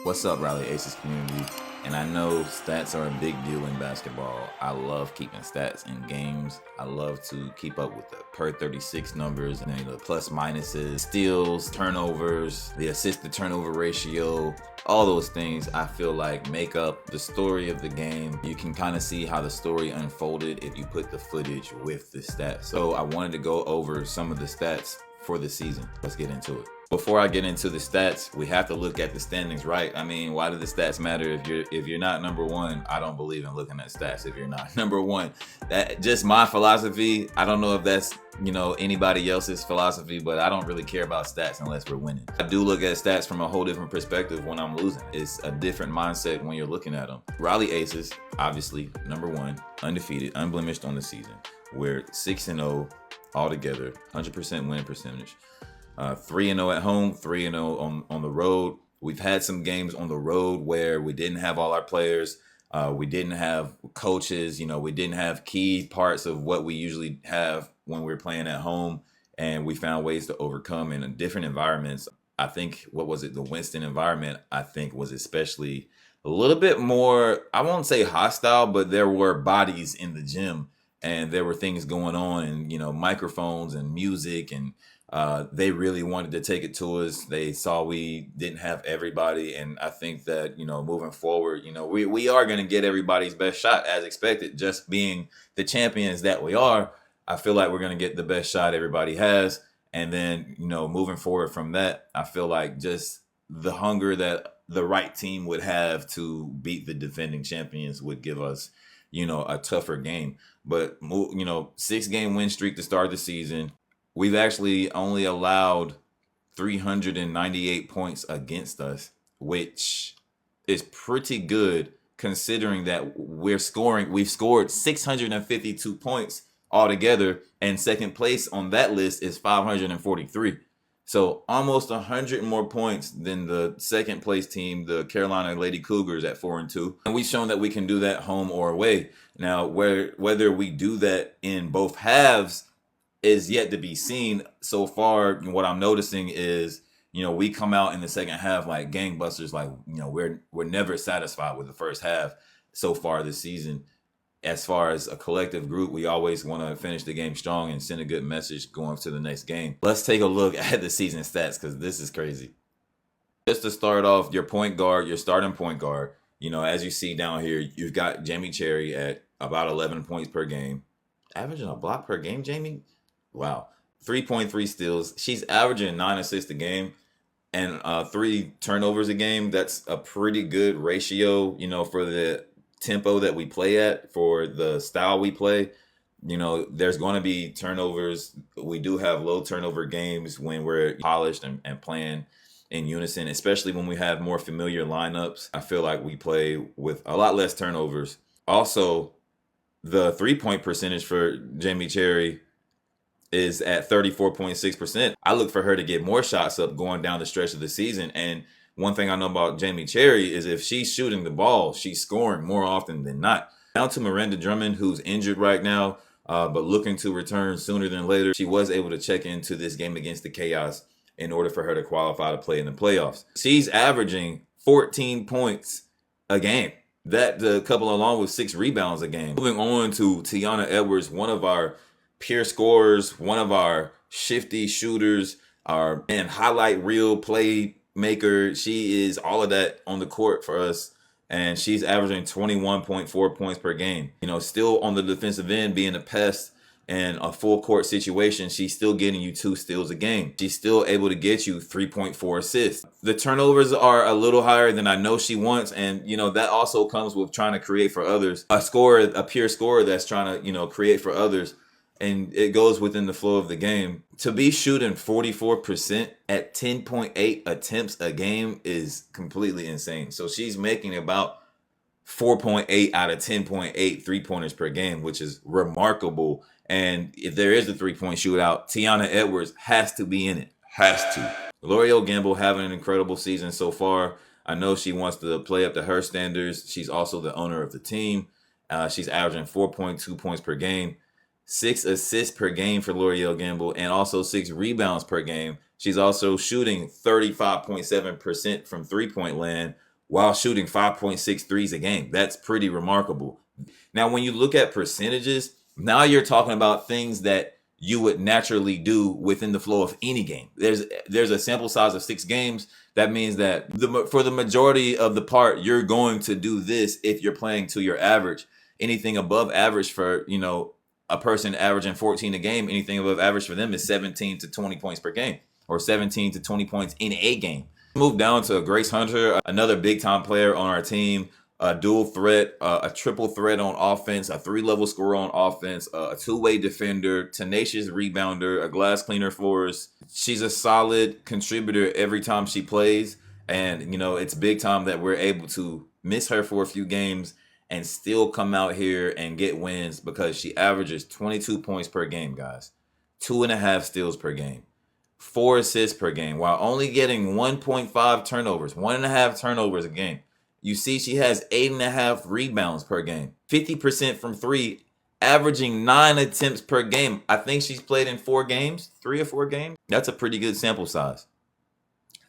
What's up, Raleigh Aces community? And I know stats are a big deal in basketball. I love keeping stats in games. I love to keep up with the per 36 numbers, and the plus minuses, steals, turnovers, the assist to turnover ratio, all those things I feel like make up the story of the game. You can kind of see how the story unfolded if you put the footage with the stats. So I wanted to go over some of the stats for the season. Let's get into it. Before I get into the stats, we have to look at the standings, right? I mean, why do the stats matter? If you're not number one, I don't believe in looking at stats if you're not number one. That just my philosophy. I don't know if that's, anybody else's philosophy, but I don't really care about stats unless we're winning. I do look at stats from a whole different perspective when I'm losing. It's a different mindset when you're looking at them. Raleigh Aces, obviously, number one, undefeated, unblemished on the season. We're 6-0 altogether, 100% winning percentage. 3-0 at home, 3-0 on the road. We've had some games on the road where we didn't have all our players. We didn't have coaches. We didn't have key parts of what we usually have when we're playing at home. And we found ways to overcome in different environments. I think, the Winston environment, I think was especially a little bit more, I won't say hostile, but there were bodies in the gym and there were things going on and, microphones and music and they really wanted to take it to us. They saw we didn't have everybody. And I think that, moving forward, we are going to get everybody's best shot as expected. Just being the champions that we are, I feel like we're going to get the best shot everybody has. And then, moving forward from that, I feel like just the hunger that the right team would have to beat the defending champions would give us, a tougher game. But, 6-game win streak to start the season. We've actually only allowed 398 points against us, which is pretty good considering that we've scored 652 points altogether, and second place on that list is 543. So almost 100 more points than the second place team, the Carolina Lady Cougars at 4-2. And we've shown that we can do that home or away. Now, whether we do that in both halves is yet to be seen. So far, what I'm noticing is, we come out in the second half like gangbusters. Like, we're never satisfied with the first half so far this season. As far as a collective group, we always want to finish the game strong and send a good message going to the next game. Let's take a look at the season stats because this is crazy. Just to start off, your starting point guard, as you see down here, you've got Jamie Cherry at about 11 points per game. Averaging a block per game, Jamie? Wow. 3.3 steals. She's averaging 9 assists a game and 3 turnovers a game. That's a pretty good ratio, for the tempo that we play at, for the style we play. There's going to be turnovers. We do have low turnover games when we're polished and playing in unison, especially when we have more familiar lineups. I feel like we play with a lot less turnovers. Also, the 3-point percentage for Jamie Cherry is at 34.6%. I look for her to get more shots up going down the stretch of the season. And one thing I know about Jamie Cherry is if she's shooting the ball, she's scoring more often than not. Down to Miranda Drummond, who's injured right now, but looking to return sooner than later. She was able to check into this game against the Chaos in order for her to qualify to play in the playoffs. She's averaging 14 points a game. That couple along with 6 rebounds a game. Moving on to Tiana Edwards, one of our pure scorers, one of our shifty shooters, our highlight reel playmaker. She is all of that on the court for us. And she's averaging 21.4 points per game. Still on the defensive end, being a pest in a full court situation, she's still getting you 2 steals a game. She's still able to get you 3.4 assists. The turnovers are a little higher than I know she wants. And, that also comes with trying to create for others. A pure scorer that's trying to, create for others. And it goes within the flow of the game. To be shooting 44% at 10.8 attempts a game is completely insane. So she's making about 4.8 out of 10.8 3-pointers per game, which is remarkable. And if there is a 3-point shootout, Tiana Edwards has to be in it. Has to. L'Oreal Gamble having an incredible season so far. I know she wants to play up to her standards. She's also the owner of the team. She's averaging 4.2 points per game. 6 assists per game for L'Oreal Gamble, and also 6 rebounds per game. She's also shooting 35.7% from three-point land, while shooting 5.6 threes a game. That's pretty remarkable. Now, when you look at percentages, now you're talking about things that you would naturally do within the flow of any game. There's a sample size of 6 games. That means that for the majority of the part, you're going to do this if you're playing to your average. Anything above average for, a person averaging 14 a game, anything above average for them is 17 to 20 points per game, or 17 to 20 points in a game. Move down to Grace Hunter, another big time player on our team. A dual threat, a triple threat on offense, a 3-level scorer on offense, a 2-way defender, tenacious rebounder, a glass cleaner for us. She's a solid contributor every time she plays. And, it's big time that we're able to miss her for a few games and still come out here and get wins, because she averages 22 points per game, guys. 2.5 steals per game. 4 assists per game, while only getting 1.5 turnovers, 1.5 turnovers a game. You see, she has 8.5 rebounds per game, 50% from 3, averaging 9 attempts per game. I think she's played in 4 games, 3 or 4 games. That's a pretty good sample size.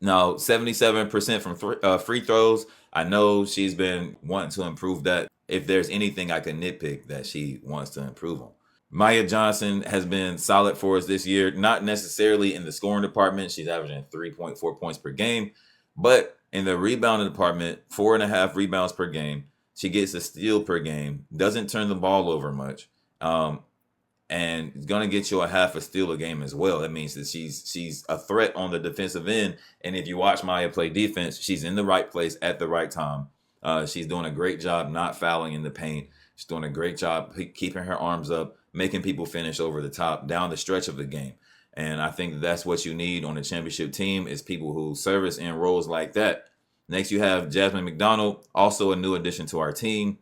Now, 77% from free throws. I know she's been wanting to improve that. If there's anything I can nitpick that she wants to improve on. Maya Johnson has been solid for us this year, not necessarily in the scoring department. She's averaging 3.4 points per game, but in the rebounding department, 4.5 rebounds per game. She gets a steal per game, doesn't turn the ball over much, and is going to get you a half a steal a game as well. That means that she's a threat on the defensive end. And if you watch Maya play defense, she's in the right place at the right time. She's doing a great job not fouling in the paint. She's doing a great job keeping her arms up, making people finish over the top down the stretch of the game. And I think that's what you need on a championship team, is people who service in roles like that. Next, you have Jasmine McDonald, also a new addition to our team.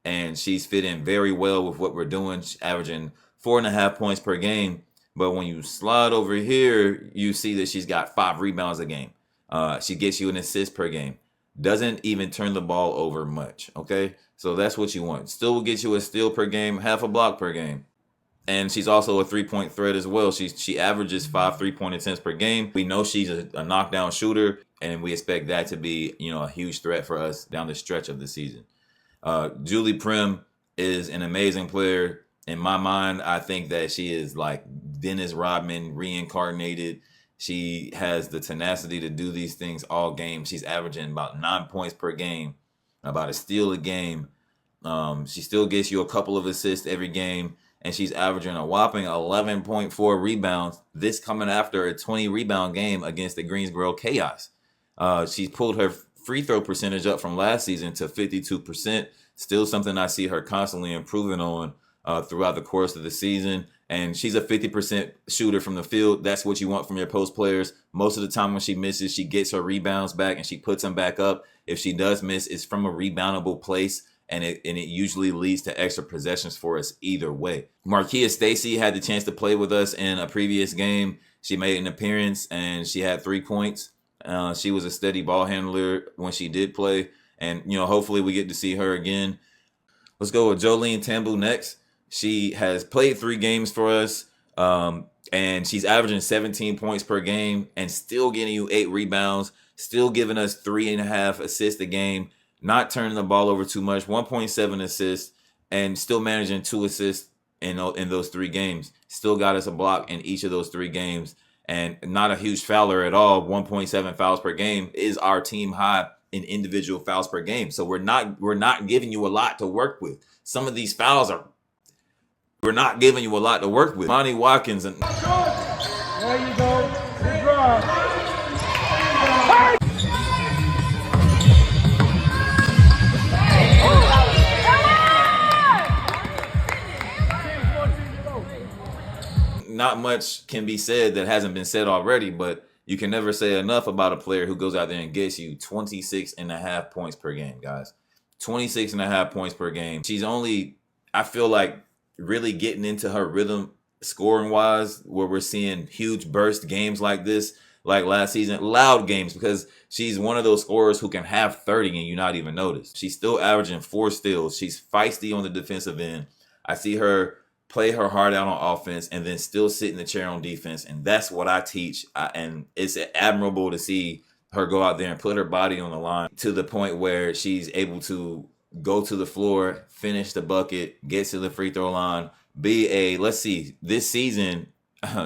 And she's fit in very well with what we're doing. She's averaging 4.5 points per game. But when you slide over here, you see that she's got 5 rebounds a game. She gets you an assist per game. Doesn't even turn the ball over much, okay? So that's what you want. Still will get you a steal per game, half a block per game. And she's also a 3-point threat as well. She averages 5 3-point attempts per game. We know she's a knockdown shooter, and we expect that to be, a huge threat for us down the stretch of the season. Julie Prim is an amazing player. In my mind, I think that she is like Dennis Rodman reincarnated. She has the tenacity to do these things all game. She's averaging about 9 points per game, about a steal a game. She still gets you a couple of assists every game, and she's averaging a whopping 11.4 rebounds. This coming after a 20 rebound game against the Greensboro Chaos. She's pulled her free throw percentage up from last season to 52%. Still something I see her constantly improving on throughout the course of the season. And she's a 50% shooter from the field. That's what you want from your post players. Most of the time when she misses, she gets her rebounds back and she puts them back up. If she does miss, it's from a reboundable place, and it usually leads to extra possessions for us either way. Markia Stacy had the chance to play with us in a previous game. She made an appearance and she had 3 points. She was a steady ball handler when she did play, and hopefully we get to see her again. Let's go with Jolene Tambu next. She has played 3 games for us, and she's averaging 17 points per game and still getting you 8 rebounds, still giving us 3.5 assists a game, not turning the ball over too much, 1.7 assists, and still managing 2 assists in those 3 games. Still got us a block in each of those 3 games, and not a huge fouler at all. 1.7 fouls per game is our team high in individual fouls per game. So we're not giving you a lot to work with. Some of these fouls we're not giving you a lot to work with. Monty Watkins and there you go. Good drive. Not much can be said that hasn't been said already, but you can never say enough about a player who goes out there and gets you 26.5 points per game, guys. 26.5 points per game. She's only, I feel like, really getting into her rhythm scoring wise, where we're seeing huge burst games like this, like last season, loud games, because she's one of those scorers who can have 30 and you not even notice. She's still averaging 4 steals. She's feisty on the defensive end. I see her play her heart out on offense and then still sit in the chair on defense, and that's what I teach. And it's admirable to see her go out there and put her body on the line to the point where she's able to go to the floor, finish the bucket, get to the free throw line, be a, let's see, this season,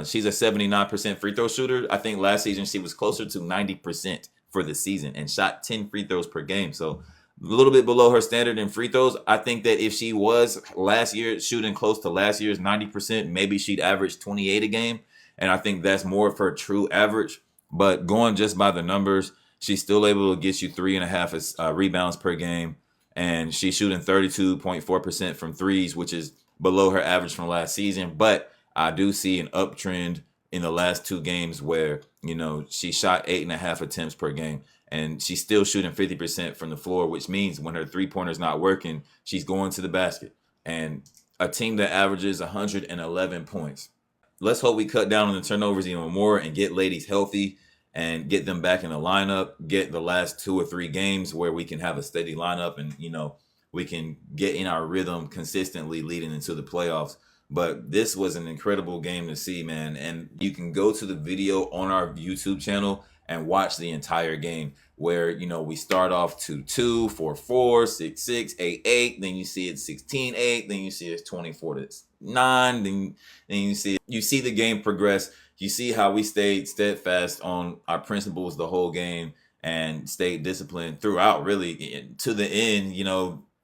she's a 79% free throw shooter. I think last season she was closer to 90% for the season and shot 10 free throws per game. So a little bit below her standard in free throws. I think that if she was last year shooting close to last year's 90%, maybe she'd average 28 a game. And I think that's more of her true average. But going just by the numbers, she's still able to get you 3.5 rebounds per game. And she's shooting 32.4% from threes, which is below her average from last season. But I do see an uptrend in the last 2 games where, she shot 8.5 attempts per game. And she's still shooting 50% from the floor, which means when her three-pointer's not working, she's going to the basket. And a team that averages 111 points. Let's hope we cut down on the turnovers even more and get ladies healthy and get them back in the lineup, get the last 2 or 3 games where we can have a steady lineup and, we can get in our rhythm consistently leading into the playoffs. But this was an incredible game to see, man. And you can go to the video on our YouTube channel and watch the entire game where, we start off 2-2, 4-4, 6-6, 8-8. Then you see it 16-8. Then you see it's 24-9. Then you see the game progress. You see how we stayed steadfast on our principles the whole game and stayed disciplined throughout, really, to the end.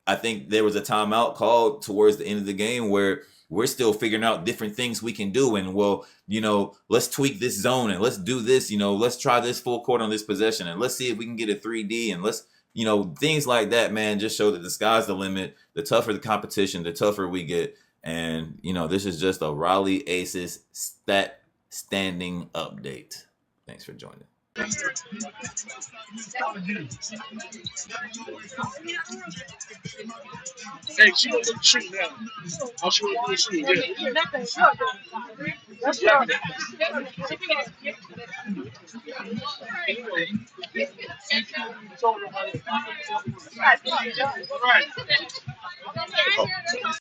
I think there was a timeout called towards the end of the game where we're still figuring out different things we can do. And let's tweak this zone and let's do this, let's try this full court on this possession and let's see if we can get a 3D and let's, things like that, man, just show that the sky's the limit. The tougher the competition, the tougher we get. And, this is just a Raleigh Aces stat standing update. Thanks for joining. Hey, she don't look shoot now. I'll show you the shoot. Yeah. That's right. Right.